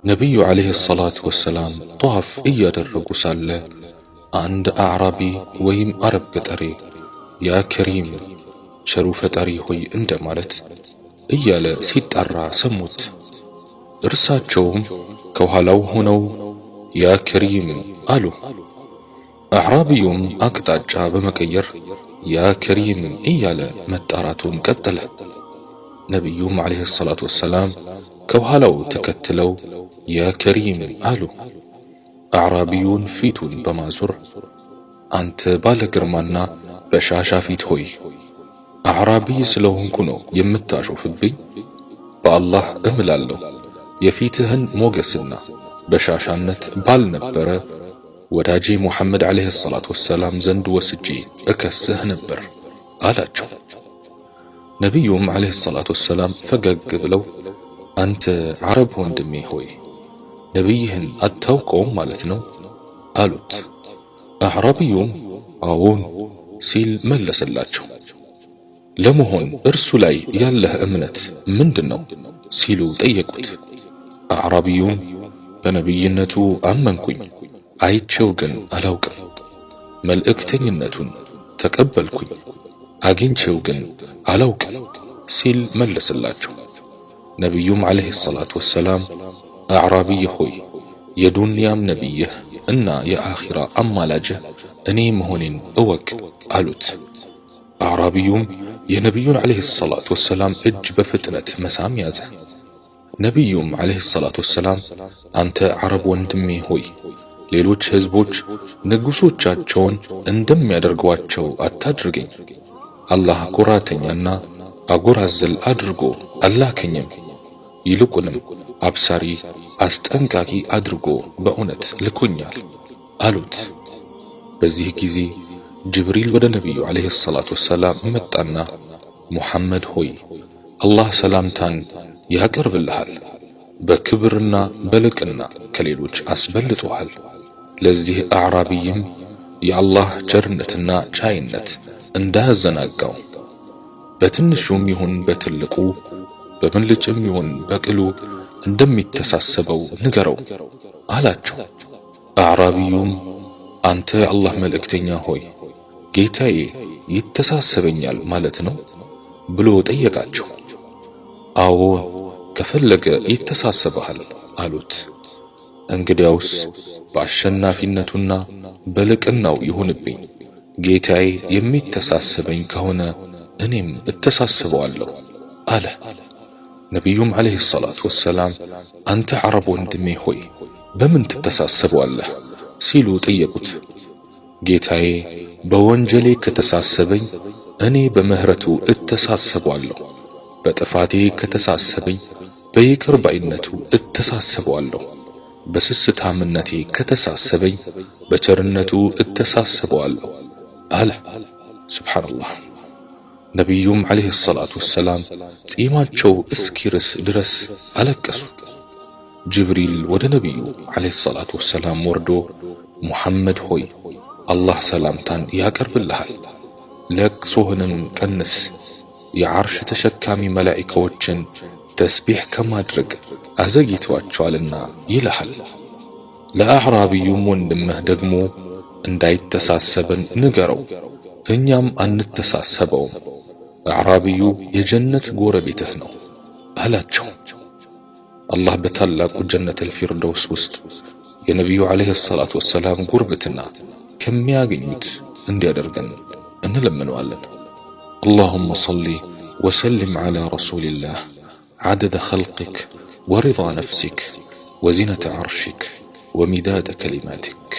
ነቢዩ ዓለይሂ ሰላቱ ወሰላም ጧፍ እያደረጉ ሳለ አንድ አዕራቢ ወይም አረብ ገጠሬ ያ ከሪም ቸሩ ፈጣሪ ሆይ እንደማለት እያለ ሲጣራ ሰሙት። እርሳቸውም ከኋላው ሆነው ያ ከሪም አሉ። አዕራቢዩም አቅጣጫ በመቀየር ያ ከሪም እያለ መጣራቱን ቀጠለ። ነቢዩም ዓለይሂ ሰላቱ ወሰላም ከኋላው ተከትለው ያ ከሪም አሉ። አዕራቢዩን ፊቱን በማዞር አንተ ባለ ግርማና በሻሻ ፊት ሆይ አዕራቢ ስለሆንኩ ነው የምታሾፍብኝ? በአላህ እምላለሁ የፊትህን ሞገስና በሻሻነት ባልነበረ ወዳጄ ሙሐመድ ዓለይሂ ሰላቱ ወሰላም ዘንድ ወስጄ እከስህ ነበር አላቸው። ነቢዩም ዓለይሂ ሰላቱ ወሰላም ፈገግ ብለው አንተ ዓረብ ወንድሜ ሆይ ነቢይህን አታውቀውም ማለት ነው አሉት። አዕራቢዩም አዎን ሲል መለሰላቸው። ለመሆን እርሱ ላይ ያለህ እምነት ምንድነው ሲሉ ጠየቁት። አዕራቢዩም በነቢይነቱ አመንኩኝ፣ አይቼው ግን አላውቅም። መልእክተኝነቱን ተቀበልኩኝ፣ አግኝቼው ግን አላውቅም ሲል መለሰላቸው። ነቢዩም ዓለይሂ ሰላቱ ወሰላም አዕራቢይ ሆይ የዱንያም ነቢይህ እና የአኺራ አማላጅህ እኔ መሆኔን እወቅ አሉት። አዕራቢዩም የነቢዩን ዓለይሂ ሰላቱ ወሰላም እጅ በፍጥነት መሳም ያዘ። ነቢዩም ዓለይሂ ሰላቱ ወሰላም አንተ ዓረብ ወንድሜ ሆይ ሌሎች ሕዝቦች ንጉሶቻቸውን እንደሚያደርጓቸው አታድርገኝ። አላህ ኩራተኛና አጎራዘል አድርጎ አላከኝም፣ ይልቁንም አብሳሪ አስጠንቃቂ አድርጎ በእውነት ልኮኛል አሉት። በዚህ ጊዜ ጅብሪል ወደ ነቢዩ ዓለይሂ ሰላቱ ወሰላም መጣና ሙሐመድ ሆይ አላህ ሰላምታን ያቀርብልሃል፣ በክብርና በልቅና ከሌሎች አስበልጦሃል። ለዚህ አዕራቢይም የአላህ ቸርነትና ቻይነት እንዳያዘናጋው በትንሹም ይሁን በትልቁ በምልጭም ይሁን በቅሉ እንደሚተሳሰበው ንገረው አላቸው። አዕራቢዩም አንተ የአላህ መልእክተኛ ሆይ ጌታዬ ይተሳሰበኛል ማለት ነው ብሎ ጠየቃቸው። አዎ ከፈለገ ይተሳሰበሃል አሉት። እንግዲያውስ በአሸናፊነቱና በልቅናው ይሁንብኝ፣ ጌታዬ የሚተሳሰበኝ ከሆነ እኔም እተሳሰበዋለሁ አለ። ነቢዩም ዓለይሂ ሰላቱ ወሰላም አንተ ዓረብ ወንድሜ ሆይ በምን ትተሳሰበዋለህ ሲሉ ጠየቁት። ጌታዬ በወንጀሌ ከተሳሰበኝ እኔ በምህረቱ እተሳሰበዋለሁ፣ በጥፋቴ ከተሳሰበኝ በይቅር ባይነቱ እተሳሰበዋለሁ፣ በስስታምነቴ ከተሳሰበኝ በቸርነቱ እተሳሰበዋለሁ አለ። ሱብሓነላህ። ነቢዩም ዓለይሂ ሰላቱ ወሰላም ጺማቸው እስኪርስ ድረስ አለቀሱ። ጅብሪል ወደ ነቢዩ ዓለይሂ ሰላቱ ወሰላም ወርዶ ሙሐመድ ሆይ አላህ ሰላምታን ያቀርብልሃል፣ ለቅሶህንም ቀንስ፣ የዓርሽ ተሸካሚ መላኢካዎችን ተስቢሕ ከማድረግ አዘግይተዋቸዋልና ይልሃል። ለአዕራቢዩም ወንድምህ ደግሞ እንዳይተሳሰበን ንገረው፣ እኛም አንተሳሰበውም፣ አዕራቢዩ የጀነት ጎረቤትህ ነው አላቸው። አላህ በታላቁ ጀነተል ፊርደውስ ውስጥ የነቢዩ ዓለይሂ ሰላቱ ወሰላም ጉርብትና ከሚያገኙት እንዲያደርገን እንለምነዋለን። اللهم صل وسلم على رسول الله عدد خلقك ورضا نفسك وزنة عرشك ومداد كلماتك.